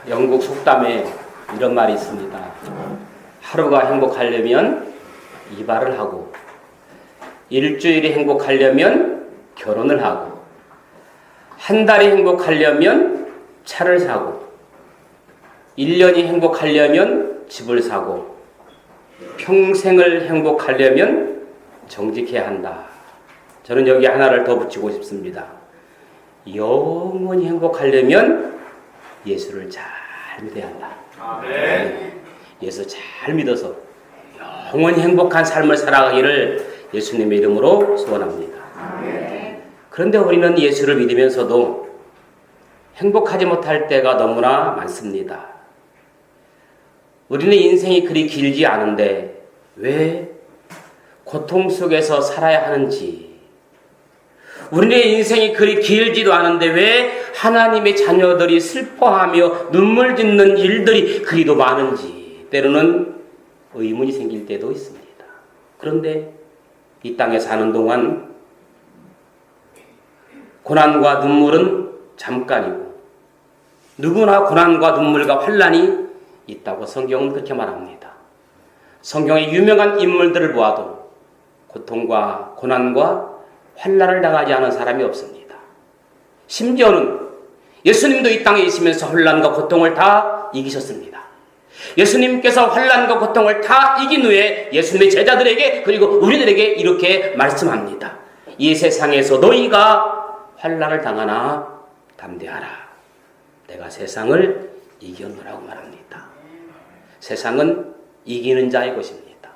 영국 속담에 이런 말이 있습니다. 하루가 행복하려면 이발을 하고, 일주일이 행복하려면 결혼을 하고, 한 달이 행복하려면 차를 사고, 1년이 행복하려면 집을 사고, 평생을 행복하려면 정직해야 한다. 저는 여기 하나를 더 붙이고 싶습니다. 영원히 행복하려면 예수를 잘 믿어야 한다. 아멘. 예수 잘 믿어서 영원히 행복한 삶을 살아가기를 예수님의 이름으로 소원합니다. 아멘. 그런데 우리는 예수를 믿으면서도 행복하지 못할 때가 너무나 많습니다. 우리는 인생이 그리 길지 않은데 왜 고통 속에서 살아야 하는지, 우리의 인생이 그리 길지도 않은데 왜 하나님의 자녀들이 슬퍼하며 눈물 짓는 일들이 그리도 많은지 때로는 의문이 생길 때도 있습니다. 그런데 이 땅에 사는 동안 고난과 눈물은 잠깐이고, 누구나 고난과 눈물과 환난이 있다고 성경은 그렇게 말합니다. 성경의 유명한 인물들을 보아도 고통과 고난과 환난을 당하지 않은 사람이 없습니다. 심지어는 예수님도 이 땅에 있으면서 환난과 고통을 다 이기셨습니다. 예수님께서 환난과 고통을 다 이긴 후에 예수님의 제자들에게, 그리고 우리들에게 이렇게 말씀합니다. 이 세상에서 너희가 환난을 당하나 담대하라. 내가 세상을 이겼노라고 말합니다. 세상은 이기는 자의 것입니다.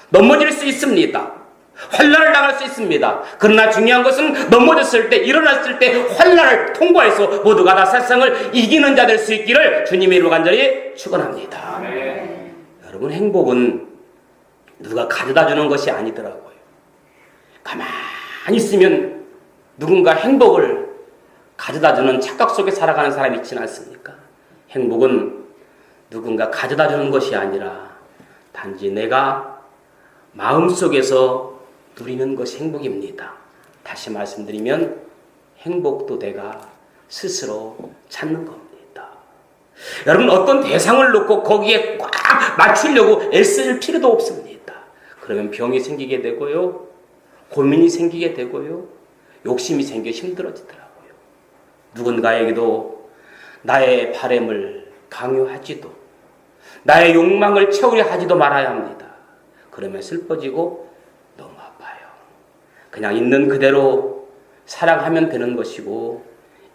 넘어질 수 있습니다. 환난을 당할 수 있습니다. 그러나 중요한 것은 넘어졌을 때, 일어났을 때 환난을 통과해서 모두가 다 세상을 이기는 자 될 수 있기를 주님의 이름으로 간절히 축원합니다. 아멘. 여러분, 행복은 누가 가져다 주는 것이 아니더라고요. 가만히 있으면 누군가 행복을 가져다 주는 착각 속에 살아가는 사람이 있지는 않습니까? 행복은 누군가 가져다 주는 것이 아니라 단지 내가 마음속에서 누리는 것이 행복입니다. 다시 말씀드리면 행복도 내가 스스로 찾는 겁니다. 여러분, 어떤 대상을 놓고 거기에 꽉 맞추려고 애쓸 필요도 없습니다. 그러면 병이 생기게 되고요, 고민이 생기게 되고요, 욕심이 생겨 힘들어지더라고요. 누군가에게도 나의 바램을 강요하지도, 나의 욕망을 채우려 하지도 말아야 합니다. 그러면 슬퍼지고 너무 아파요. 그냥 있는 그대로 사랑하면 되는 것이고,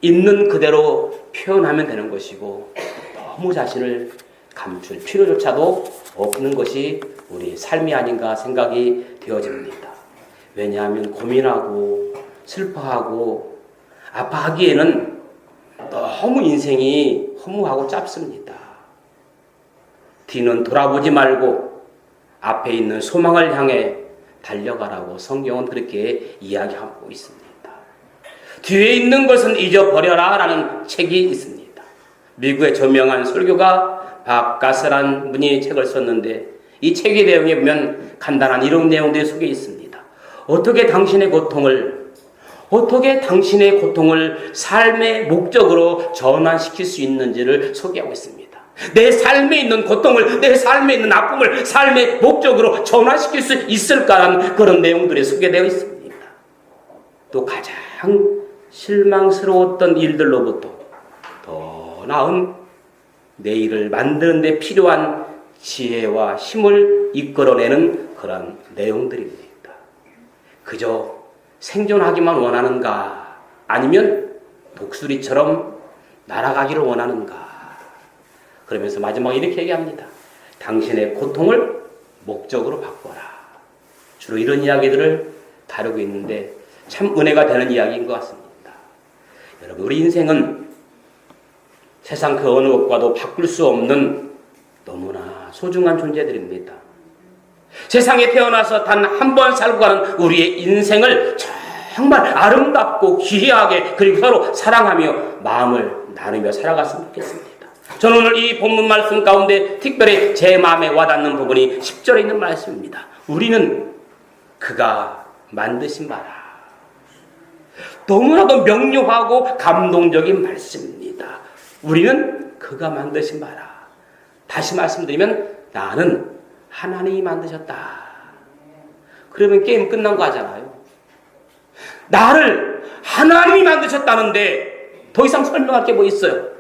있는 그대로 표현하면 되는 것이고, 너무 자신을 감출 필요조차도 없는 것이 우리의 삶이 아닌가 생각이 되어집니다. 왜냐하면 고민하고 슬퍼하고 아파하기에는 너무 인생이 허무하고 짧습니다. 뒤는 돌아보지 말고 앞에 있는 소망을 향해 달려가라고 성경은 그렇게 이야기하고 있습니다. 뒤에 있는 것은 잊어버려라 라는 책이 있습니다. 미국의 저명한 설교가 박가스란 분이 책을 썼는데, 이 책의 내용에 보면 간단한 이런 내용들이 속에 있습니다. 어떻게 당신의 고통을 삶의 목적으로 전환시킬 수 있는지를 소개하고 있습니다. 내 삶에 있는 고통을, 내 삶에 있는 아픔을 삶의 목적으로 전환시킬 수 있을까라는 그런 내용들이 소개되어 있습니다. 또 가장 실망스러웠던 일들로부터 더 나은 내일을 만드는 데 필요한 지혜와 힘을 이끌어내는 그런 내용들입니다. 그저 생존하기만 원하는가, 아니면 독수리처럼 날아가기를 원하는가. 그러면서 마지막에 이렇게 얘기합니다. 당신의 고통을 목적으로 바꿔라. 주로 이런 이야기들을 다루고 있는데 참 은혜가 되는 이야기인 것 같습니다. 여러분, 우리 인생은 세상 그 어느 것과도 바꿀 수 없는 너무나 소중한 존재들입니다. 세상에 태어나서 단 한 번 살고 가는 우리의 인생을 정말 아름답고 귀하게, 그리고 서로 사랑하며 마음을 나누며 살아갔으면 좋겠습니다. 저는 오늘 이 본문 말씀 가운데 특별히 제 마음에 와닿는 부분이 10절에 있는 말씀입니다. 우리는 그가 만드신 바라. 너무나도 명료하고 감동적인 말씀입니다. 우리는 그가 만드신 바라. 다시 말씀드리면 나는 하나님이 만드셨다. 그러면 게임 끝난 거 하잖아요. 나를 하나님이 만드셨다는데 더 이상 설명할 게 뭐 있어요?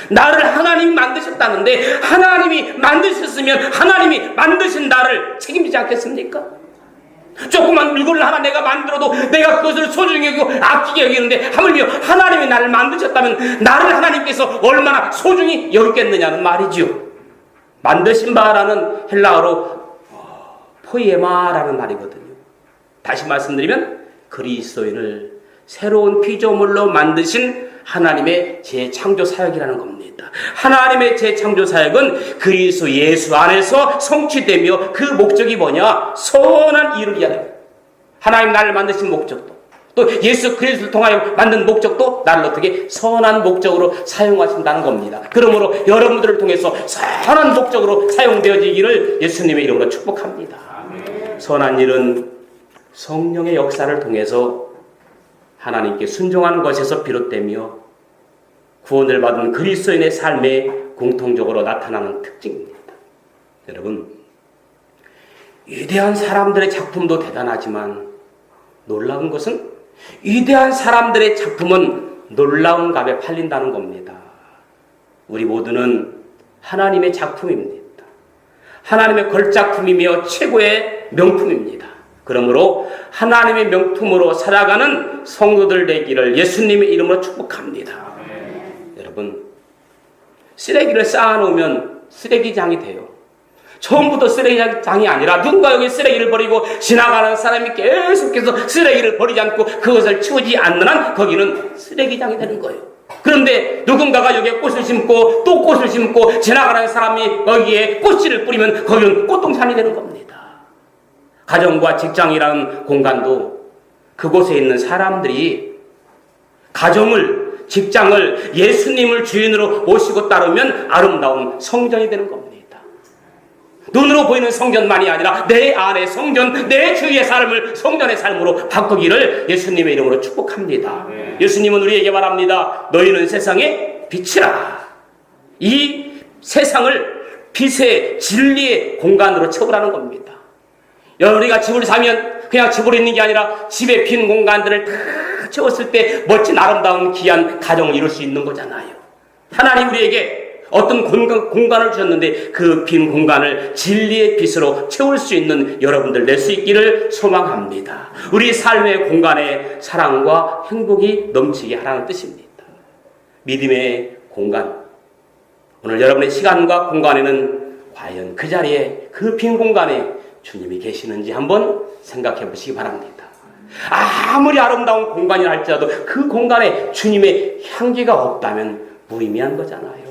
나를 하나님이 만드셨다는데 하나님이 만드셨으면 하나님이 만드신 나를 책임지지 않겠습니까? 조그만 물건을 하나 내가 만들어도 내가 그것을 소중히 여기고 아끼게 여기는데 하물며 하나님이 나를 만드셨다면 나를 하나님께서 얼마나 소중히 여기겠느냐는 말이지요. 만드신 바라는 헬라어로 포이에마라는 말이거든요. 다시 말씀드리면 그리스도인을 새로운 피조물로 만드신 하나님의 재창조 사역이라는 겁니다. 하나님의 재창조 사역은 그리스도 예수 안에서 성취되며 그 목적이 뭐냐? 선한 일을 위하여. 하나님 나를 만드신 목적도 또 예수 그리스도를 통하여 만든 목적도 나를 어떻게 선한 목적으로 사용하신다는 겁니다. 그러므로 여러분들을 통해서 선한 목적으로 사용되어지기를 예수님의 이름으로 축복합니다. 선한 일은 성령의 역사를 통해서 하나님께 순종하는 것에서 비롯되며 구원을 받은 그리스도인의 삶에 공통적으로 나타나는 특징입니다. 여러분, 위대한 사람들의 작품도 대단하지만 놀라운 것은 위대한 사람들의 작품은 놀라운 값에 팔린다는 겁니다. 우리 모두는 하나님의 작품입니다. 하나님의 걸작품이며 최고의 명품입니다. 그러므로 하나님의 명품으로 살아가는 성도들 되기를 예수님의 이름으로 축복합니다. 여러분, 쓰레기를 쌓아놓으면 쓰레기장이 돼요. 처음부터 쓰레기장이 아니라 누군가 여기 쓰레기를 버리고 지나가는 사람이 계속해서 쓰레기를 버리지 않고 그것을 치우지 않는 한 거기는 쓰레기장이 되는 거예요. 그런데 누군가가 여기에 꽃을 심고 또 꽃을 심고 지나가는 사람이 거기에 꽃씨를 뿌리면 거기는 꽃동산이 되는 겁니다. 가정과 직장이라는 공간도 그곳에 있는 사람들이 가정을, 직장을 예수님을 주인으로 모시고 따르면 아름다운 성전이 되는 겁니다. 눈으로 보이는 성전만이 아니라 내 안의 성전, 내 주위의 삶을 성전의 삶으로 바꾸기를 예수님의 이름으로 축복합니다. 예수님은 우리에게 말합니다. 너희는 세상의 빛이라. 이 세상을 빛의 진리의 공간으로 채우라는 겁니다. 우리가 집을 사면 그냥 집으로 있는 게 아니라 집의 빈 공간들을 다 채웠을 때 멋진 아름다운 귀한 가정을 이룰 수 있는 거잖아요. 하나님 우리에게 어떤 공간을 주셨는데 그 빈 공간을 진리의 빛으로 채울 수 있는 여러분들 될 수 있기를 소망합니다. 우리 삶의 공간에 사랑과 행복이 넘치게 하라는 뜻입니다. 믿음의 공간. 오늘 여러분의 시간과 공간에는 과연 그 자리에 그 빈 공간에 주님이 계시는지 한번 생각해 보시기 바랍니다. 아무리 아름다운 공간이라 할지라도 그 공간에 주님의 향기가 없다면 무의미한 거잖아요.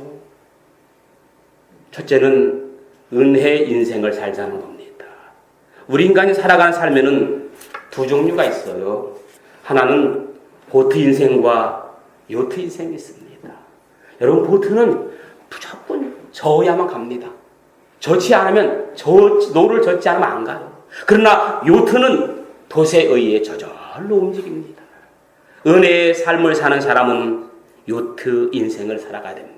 첫째는 은혜 인생을 살자는 겁니다. 우리 인간이 살아가는 삶에는 두 종류가 있어요. 하나는 보트 인생과 요트 인생이 있습니다. 여러분, 보트는 무조건 저어야만 갑니다. 젖지 않으면 노를 젓지 않으면 안 가요. 그러나 요트는 돛에 의해 저절로 움직입니다. 은혜의 삶을 사는 사람은 요트 인생을 살아가야 됩니다.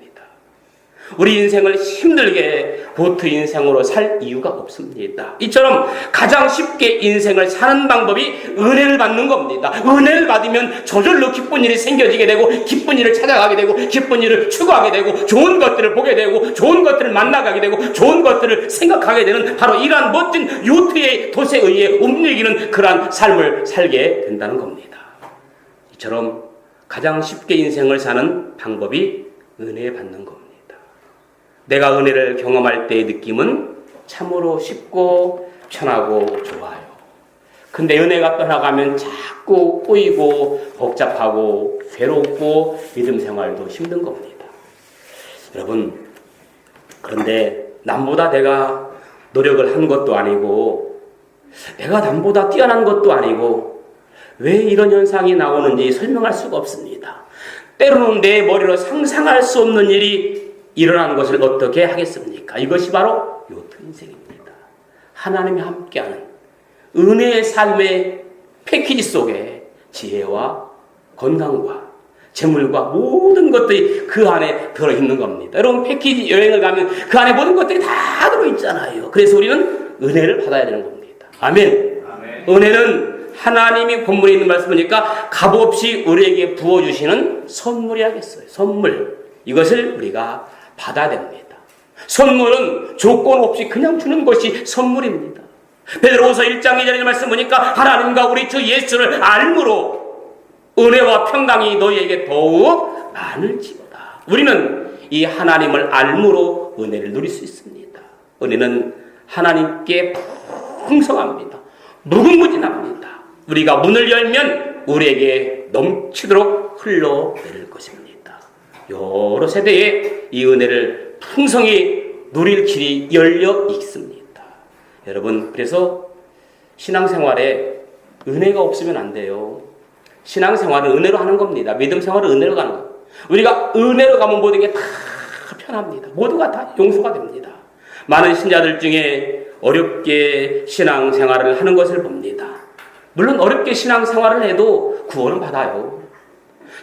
우리 인생을 힘들게 보트 인생으로 살 이유가 없습니다. 이처럼 가장 쉽게 인생을 사는 방법이 은혜를 받는 겁니다. 은혜를 받으면 저절로 기쁜 일이 생겨지게 되고 기쁜 일을 찾아가게 되고 기쁜 일을 추구하게 되고 좋은 것들을 보게 되고 좋은 것들을 만나가게 되고 좋은 것들을 생각하게 되는 바로 이러한 멋진 요트의 돛에 의해 움직이는 그러한 삶을 살게 된다는 겁니다. 이처럼 가장 쉽게 인생을 사는 방법이 은혜 받는 겁니다. 내가 은혜를 경험할 때의 느낌은 참으로 쉽고 편하고 좋아요. 근데 은혜가 떠나가면 자꾸 꼬이고 복잡하고 괴롭고 믿음 생활도 힘든 겁니다. 여러분, 그런데 남보다 내가 노력을 한 것도 아니고 내가 남보다 뛰어난 것도 아니고 왜 이런 현상이 나오는지 설명할 수가 없습니다. 때로는 내 머리로 상상할 수 없는 일이 일어나는 것을 어떻게 하겠습니까? 이것이 바로 요트 인생입니다. 하나님이 함께하는 은혜의 삶의 패키지 속에 지혜와 건강과 재물과 모든 것들이 그 안에 들어있는 겁니다. 여러분 패키지 여행을 가면 그 안에 모든 것들이 다 들어있잖아요. 그래서 우리는 은혜를 받아야 되는 겁니다. 아멘. 은혜는 하나님이 본문에 있는 말씀 보니까 값없이 우리에게 부어주시는 선물이라겠어요. 선물. 이것을 우리가 받아야 됩니다. 선물은 조건 없이 그냥 주는 것이 선물입니다. 베드로후서 1장 2절의 말씀 보니까 하나님과 우리 주 예수를 알므로 은혜와 평강이 너희에게 더욱 많을지어다. 우리는 이 하나님을 알므로 은혜를 누릴 수 있습니다. 은혜는 하나님께 풍성합니다. 무궁무진합니다. 우리가 문을 열면 우리에게 넘치도록 흘러내릴 것입니다. 여러 세대에 이 은혜를 풍성히 누릴 길이 열려 있습니다. 여러분, 그래서 신앙생활에 은혜가 없으면 안 돼요. 신앙생활은 은혜로 하는 겁니다. 믿음생활은 은혜로 가는 겁니다. 우리가 은혜로 가면 모든 게 다 편합니다. 모두가 다 용서가 됩니다. 많은 신자들 중에 어렵게 신앙생활을 하는 것을 봅니다. 물론 어렵게 신앙생활을 해도 구원은 받아요.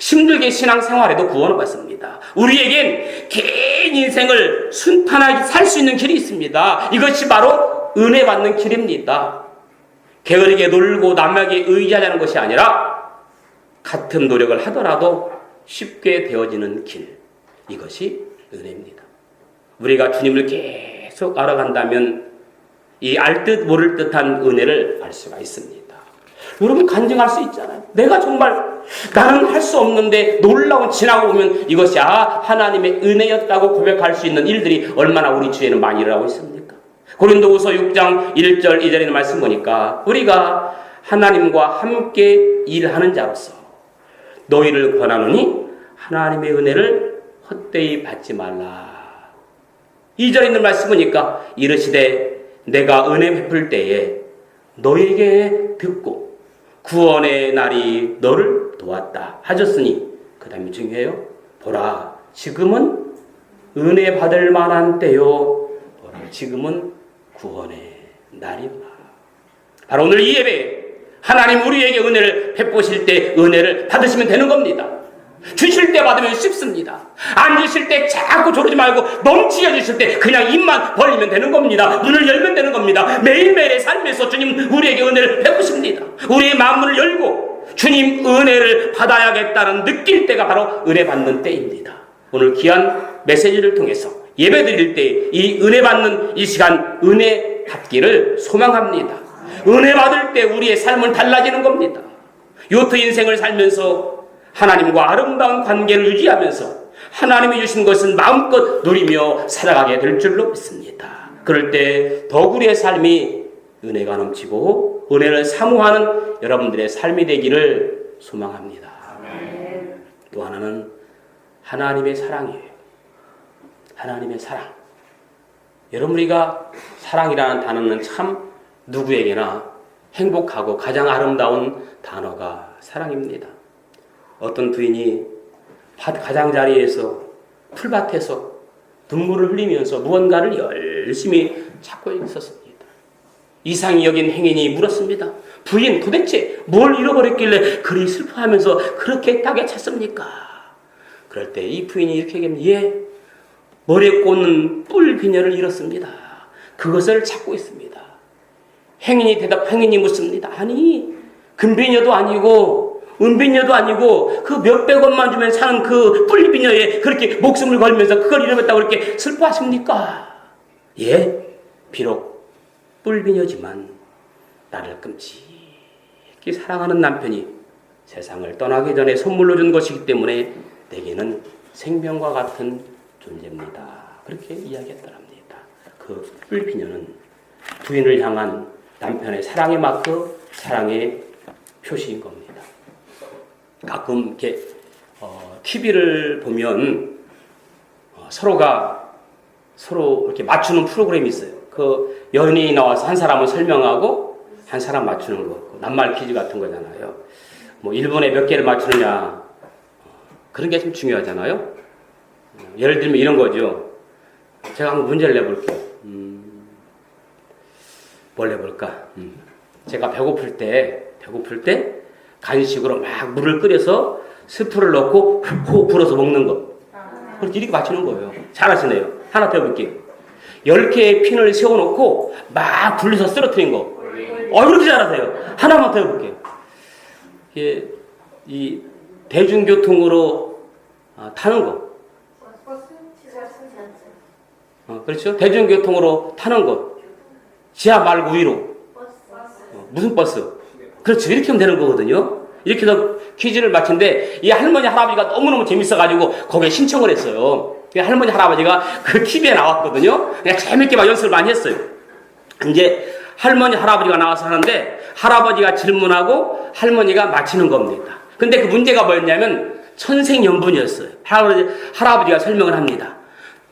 힘들게 신앙생활해도 구원을 받습니다. 우리에겐 긴 인생을 순탄하게 살 수 있는 길이 있습니다. 이것이 바로 은혜 받는 길입니다. 게으르게 놀고 남에게 의지하자는 것이 아니라 같은 노력을 하더라도 쉽게 되어지는 길, 이것이 은혜입니다. 우리가 주님을 계속 알아간다면 이 알 듯 모를 듯한 은혜를 알 수가 있습니다. 여러분 간증할 수 있잖아요. 내가 정말 나는 할 수 없는데 놀라운 지나고 보면 이것이 하나님의 은혜였다고 고백할 수 있는 일들이 얼마나 우리 주에는 많이 일어나고 있습니까? 고린도후서 6장 1절 2절에 있는 말씀 보니까 우리가 하나님과 함께 일하는 자로서 너희를 권하노니 하나님의 은혜를 헛되이 받지 말라. 2절에 있는 말씀 보니까 이르시되 내가 은혜 베풀 때에 너희에게 듣고 구원의 날이 너를 도왔다 하셨으니 그 다음이 중요해요. 보라 지금은 은혜 받을 만한 때요. 보라 지금은 구원의 날이구나. 바로 오늘 이 예배에 하나님 우리에게 은혜를 베푸실 때 은혜를 받으시면 되는 겁니다. 주실 때 받으면 쉽습니다. 안 주실 때 자꾸 조르지 말고 넘치게 주실 때 그냥 입만 벌리면 되는 겁니다. 문을 열면 되는 겁니다. 매일매일의 삶에서 주님 우리에게 은혜를 베푸십니다. 우리의 마음문을 열고 주님 은혜를 받아야겠다는 느낄 때가 바로 은혜 받는 때입니다. 오늘 귀한 메시지를 통해서 예배 드릴 때 이 은혜 받는 이 시간 은혜 받기를 소망합니다. 은혜 받을 때 우리의 삶은 달라지는 겁니다. 요트 인생을 살면서 하나님과 아름다운 관계를 유지하면서 하나님이 주신 것은 마음껏 누리며 살아가게 될 줄로 믿습니다. 그럴 때 더욱 우리의 삶이 은혜가 넘치고 은혜를 사모하는 여러분들의 삶이 되기를 소망합니다. 또 하나는 하나님의 사랑이에요. 하나님의 사랑. 여러분 우리가 사랑이라는 단어는 참 누구에게나 행복하고 가장 아름다운 단어가 사랑입니다. 어떤 부인이 가장자리에서 풀밭에서 눈물을 흘리면서 무언가를 열심히 찾고 있었습니다. 이상히 여긴 행인이 물었습니다. 부인 도대체 뭘 잃어버렸길래 그리 슬퍼하면서 그렇게 딱에 찾습니까? 그럴 때 이 부인이 이렇게 얘기합니다. 예, 머리에 꽂는 뿔 비녀를 잃었습니다. 그것을 찾고 있습니다. 행인이 묻습니다. 아니 금비녀도 아니고 은비녀도 아니고 그 몇백 원만 주면 사는 그 뿔비녀에 그렇게 목숨을 걸면서 그걸 잃어버렸다고 그렇게 슬퍼하십니까? 예, 비록 뿔비녀지만 나를 끔찍히 사랑하는 남편이 세상을 떠나기 전에 선물로 준 것이기 때문에 내게는 생명과 같은 존재입니다. 그렇게 이야기했더랍니다. 그 뿔비녀는 부인을 향한 남편의 사랑의 마크, 사랑의 표시인 겁니다. 가끔 이렇게 TV를 보면 서로 이렇게 맞추는 프로그램이 있어요. 그 연예인이 나와서 한 사람을 설명하고 한 사람 맞추는 거, 낱말 퀴즈 같은 거잖아요. 뭐 1분에 몇 개를 맞추느냐 그런 게 좀 중요하잖아요. 예를 들면 이런 거죠. 제가 한번 문제를 내볼게요. 뭘 내볼까? 제가 배고플 때 간식으로 막 물을 끓여서 스프를 넣고 호 불어서 먹는 거. 그렇게 이렇게 맞추는 거예요. 잘하시네요. 하나 더 해볼게요. 10개의 핀을 세워놓고 막 굴려서 쓰러뜨린 거. 그렇게 잘하세요. 하나만 더 해볼게요. 이게 이 대중교통으로 타는 거. 그렇죠? 대중교통으로 타는 것. 지하 말고 위로. 무슨 버스? 그렇죠. 이렇게 하면 되는 거거든요. 이렇게 해서 퀴즈를 맞춘데, 이 할머니, 할아버지가 너무너무 재밌어가지고 거기에 신청을 했어요. 할머니, 할아버지가 그 TV에 나왔거든요. 그냥 재밌게 막 연습을 많이 했어요. 이제 할머니, 할아버지가 나와서 하는데, 할아버지가 질문하고 할머니가 맞히는 겁니다. 근데 그 문제가 뭐였냐면, 천생연분이었어요. 할아버지가 설명을 합니다.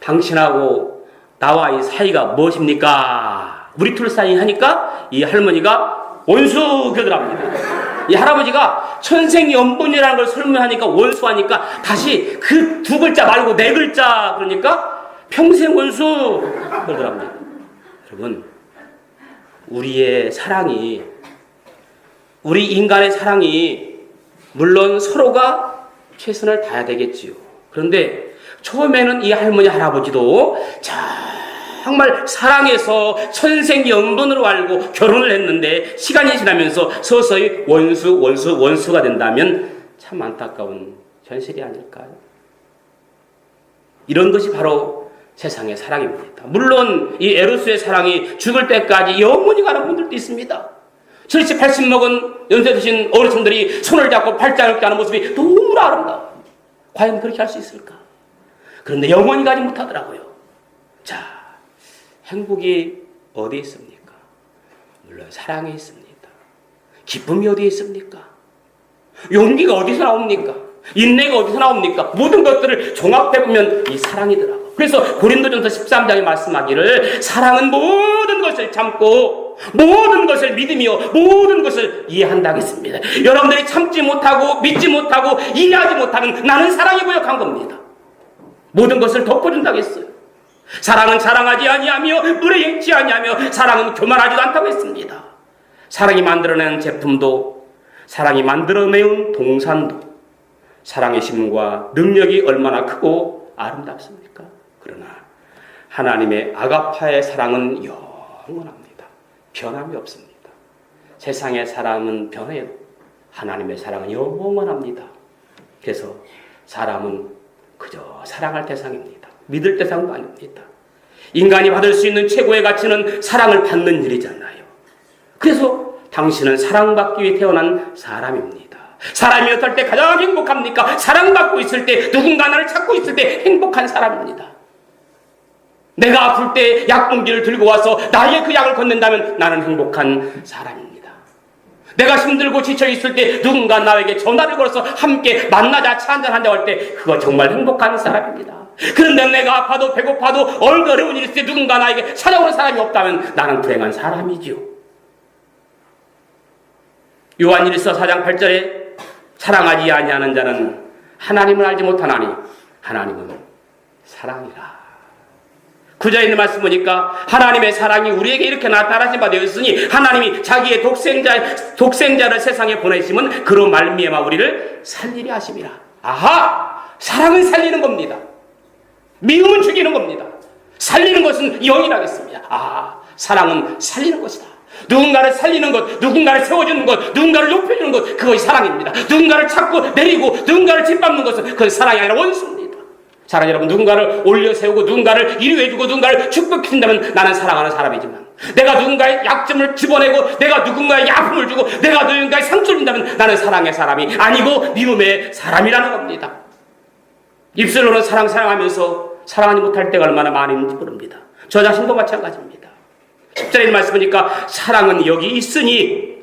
당신하고 나와의 사이가 무엇입니까? 우리 둘 사이 하니까 이 할머니가 원수 그러더랍니다. 이 할아버지가 천생연분이라는 걸 설명하니까 원수하니까 다시 그 2글자 말고 4글자 그러니까 평생 원수 그러더랍니다. 여러분, 우리의 사랑이, 우리 인간의 사랑이 물론 서로가 최선을 다해야 되겠지요. 그런데 처음에는 이 할머니 할아버지도 정말 사랑해서 천생연분으로 알고 결혼을 했는데 시간이 지나면서 서서히 원수가 된다면 참 안타까운 현실이 아닐까요? 이런 것이 바로 세상의 사랑입니다. 물론 이 에로스의 사랑이 죽을 때까지 영원히 가는 분들도 있습니다. 70, 80 먹은 연세 드신 어르신들이 손을 잡고 팔짱을 이렇게 하는 모습이 너무나 아름다워요. 과연 그렇게 할 수 있을까? 그런데 영원히 가지 못하더라고요. 자, 행복이 어디에 있습니까? 물론 사랑에 있습니다. 기쁨이 어디에 있습니까? 용기가 어디서 나옵니까? 인내가 어디서 나옵니까? 모든 것들을 종합해보면 이 사랑이더라고요. 그래서 고린도전서 13장에 말씀하기를 사랑은 모든 것을 참고 모든 것을 믿으며 모든 것을 이해한다고 했습니다. 여러분들이 참지 못하고 믿지 못하고 이해하지 못하는 나는 사랑이 고역한 겁니다. 모든 것을 덮어준다고 했어요. 사랑은 자랑하지 아니하며 물에 행치 아니하며 사랑은 교만하지도 않다고 했습니다. 사랑이 만들어낸 제품도 사랑이 만들어내온 동산도 사랑의 힘과 능력이 얼마나 크고 아름답습니까? 그러나 하나님의 아가파의 사랑은 영원합니다. 변함이 없습니다. 세상의 사랑은 변해요. 하나님의 사랑은 영원합니다. 그래서 사람은 그저 사랑할 대상입니다. 믿을 대상도 아닙니다. 인간이 받을 수 있는 최고의 가치는 사랑을 받는 일이잖아요. 그래서 당신은 사랑받기 위해 태어난 사람입니다. 사람이 어떨 때 가장 행복합니까? 사랑받고 있을 때, 누군가 나를 찾고 있을 때 행복한 사람입니다. 내가 아플 때 약봉지를 들고 와서 나에게 그 약을 건넨다면 나는 행복한 사람입니다. 내가 힘들고 지쳐 있을 때 누군가 나에게 전화를 걸어서 함께 만나자 차 한잔 한다고 할 때 그거 정말 행복한 사람입니다. 그런데 내가 아파도 배고파도 어려운 일이 있을 때 누군가 나에게 찾아오는 사람이 없다면 나는 불행한 사람이지요. 요한일서 4장 8절에 사랑하지 아니하는 자는 하나님을 알지 못하나니 하나님은 사랑이라. 9절에 있는 말씀 보니까 하나님의 사랑이 우리에게 이렇게 나타나신 바 되었으니 하나님이 자기의 독생자를 세상에 보내심은 그로 말미암아 우리를 살리려 하심이라. 아하! 사랑은 살리는 겁니다. 미움은 죽이는 겁니다. 살리는 것은 영이라겠습니다. 아, 사랑은 살리는 것이다. 누군가를 살리는 것, 누군가를 세워주는 것, 누군가를 높여주는 것, 그것이 사랑입니다. 누군가를 찾고 내리고 누군가를 짓밟는 것은 그건 사랑이 아니라 원수입니다. 사랑 여러분, 누군가를 올려 세우고 누군가를 이루해주고 누군가를 축복해준다면 나는 사랑하는 사람이지만 내가 누군가의 약점을 집어내고 내가 누군가의 아픔을 주고 내가 누군가의 상처를 준다면 나는 사랑의 사람이 아니고 미움의 사람이라는 겁니다. 입술로는 사랑하면서 사랑하지 못할 때가 얼마나 많이 있는지 모릅니다. 저 자신도 마찬가지입니다. 10절에 말씀 보니까 사랑은 여기 있으니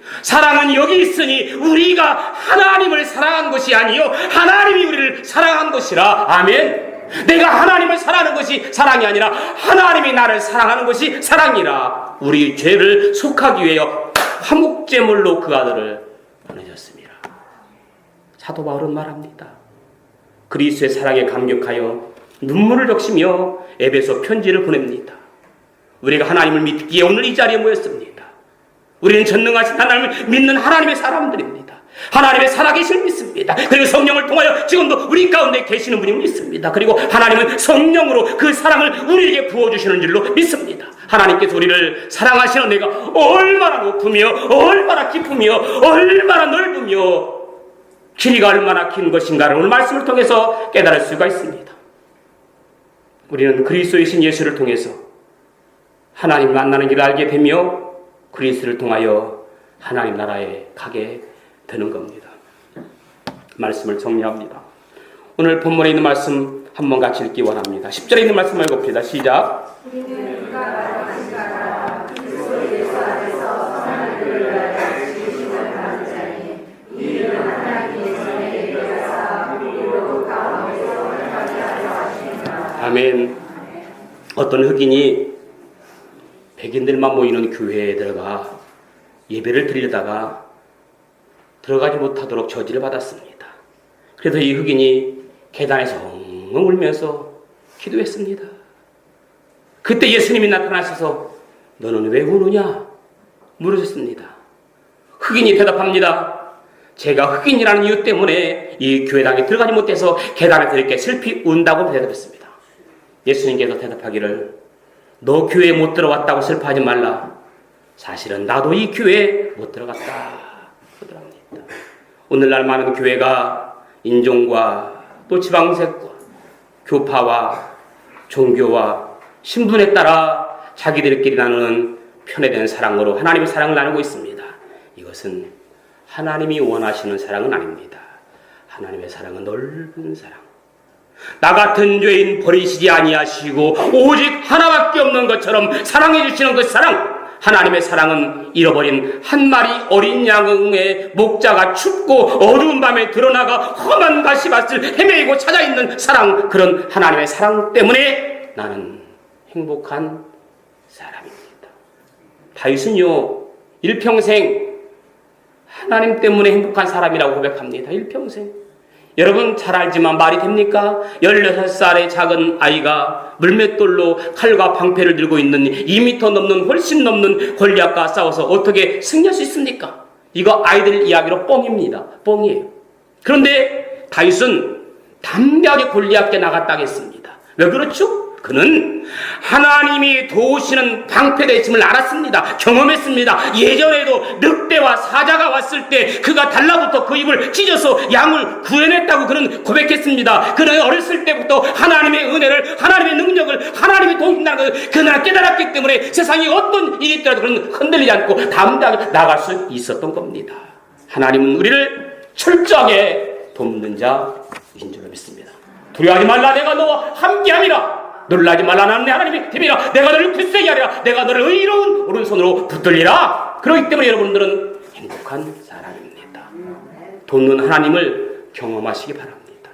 우리가 하나님을 사랑한 것이 아니요 하나님이 우리를 사랑한 것이라. 아멘. 내가 하나님을 사랑하는 것이 사랑이 아니라 하나님이 나를 사랑하는 것이 사랑이라. 우리 죄를 속하기 위하여 화목제물로 그 아들을 보내셨습니다. 사도 바울은 말합니다. 그리스도의 사랑에 감격하여 눈물을 적시며 에베소 편지를 보냅니다. 우리가 하나님을 믿기에 오늘 이 자리에 모였습니다. 우리는 전능하신 하나님을 믿는 하나님의 사람들입니다. 하나님의 살아계심을 믿습니다. 그리고 성령을 통하여 지금도 우리 가운데 계시는 분이 믿습니다. 그리고 하나님은 성령으로 그 사랑을 우리에게 부어주시는 줄로 믿습니다. 하나님께서 우리를 사랑하시는 내가 얼마나 높으며 얼마나 깊으며 얼마나 넓으며 길이가 얼마나 긴 것인가를 오늘 말씀을 통해서 깨달을 수가 있습니다. 우리는 그리스도의 신 예수를 통해서 하나님 만나는 길을 알게 되며 그리스도를 통하여 하나님 나라에 가게 되는 겁니다. 말씀을 정리합니다. 오늘 본문에 있는 말씀 한번 같이 읽기 원합니다. 10절에 있는 말씀을 읽읍시다. 시작. 아멘. 어떤 흑인이 백인들만 모이는 교회에 들어가 예배를 드리려다가 들어가지 못하도록 저지를 받았습니다. 그래서 이 흑인이 계단에서 엉엉 울면서 기도했습니다. 그때 예수님이 나타나셔서 너는 왜 우느냐 물으셨습니다. 흑인이 대답합니다. 제가 흑인이라는 이유 때문에 이 교회당에 들어가지 못해서 계단에서 이렇게 슬피 운다고 대답했습니다. 예수님께서 대답하기를 너 교회에 못 들어왔다고 슬퍼하지 말라. 사실은 나도 이 교회에 못 들어갔다 그러더랍니다. 오늘날 많은 교회가 인종과 또 지방색과 교파와 종교와 신분에 따라 자기들끼리 나누는 편애된 사랑으로 하나님의 사랑을 나누고 있습니다. 이것은 하나님이 원하시는 사랑은 아닙니다. 하나님의 사랑은 넓은 사랑. 나 같은 죄인 버리시지 아니하시고 오직 하나밖에 없는 것처럼 사랑해 주시는 그 사랑. 하나님의 사랑은 잃어버린 한 마리 어린 양의 목자가 춥고 어두운 밤에 드러나가 험한 가시밭을 헤매이고 찾아있는 사랑. 그런 하나님의 사랑 때문에 나는 행복한 사람입니다. 다윗은요 일평생 하나님 때문에 행복한 사람이라고 고백합니다. 일평생. 여러분 잘 알지만 말이 됩니까? 16살의 작은 아이가 물맷돌로 칼과 방패를 들고 있는 2m 넘는 훨씬 넘는 골리앗과 싸워서 어떻게 승리할 수 있습니까? 이거 아이들 이야기로 뻥입니다. 뻥이에요. 그런데 다윗은 담대하게 골리앗께 나갔다고 했습니다. 왜 그렇죠? 그는 하나님이 도우시는 방패되심을 알았습니다. 경험했습니다. 예전에도 늑대와 사자가 왔을 때 그가 달라붙어 그 입을 찢어서 양을 구해냈다고 그는 고백했습니다. 그는 어렸을 때부터 하나님의 은혜를, 하나님의 능력을, 하나님이 도우신다는 것을 그날 깨달았기 때문에 세상에 어떤 일이 있더라도 그는 흔들리지 않고 담대하게 나갈 수 있었던 겁니다. 하나님은 우리를 철저하게 돕는 자인 줄 믿습니다. 두려워하지 말라. 내가 너와 함께함이라. 놀라지 말라. 나는 내 하나님의 힘이라. 내가 너를 굳세게 하리라. 내가 너를 의로운 오른손으로 붙들리라. 그렇기 때문에 여러분들은 행복한 사람입니다. 돕는 하나님을 경험하시기 바랍니다.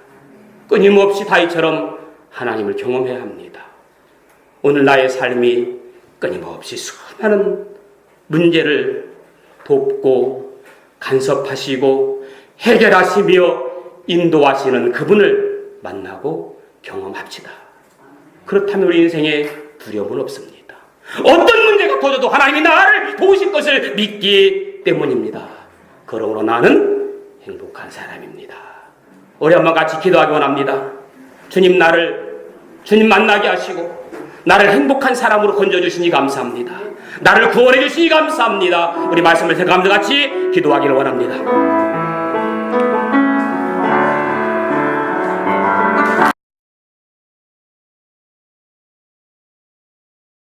끊임없이 다윗처럼 하나님을 경험해야 합니다. 오늘 나의 삶이 끊임없이 수많은 문제를 돕고 간섭하시고 해결하시며 인도하시는 그분을 만나고 경험합시다. 그렇다면 우리 인생에 두려움은 없습니다. 어떤 문제가 터져도 하나님이 나를 도우실 것을 믿기 때문입니다. 그러므로 나는 행복한 사람입니다. 우리 한번 같이 기도하기 원합니다. 주님 만나게 하시고 나를 행복한 사람으로 건져주시니 감사합니다. 나를 구원해 주시니 감사합니다. 우리 말씀을 생각하면서 같이 기도하기를 원합니다.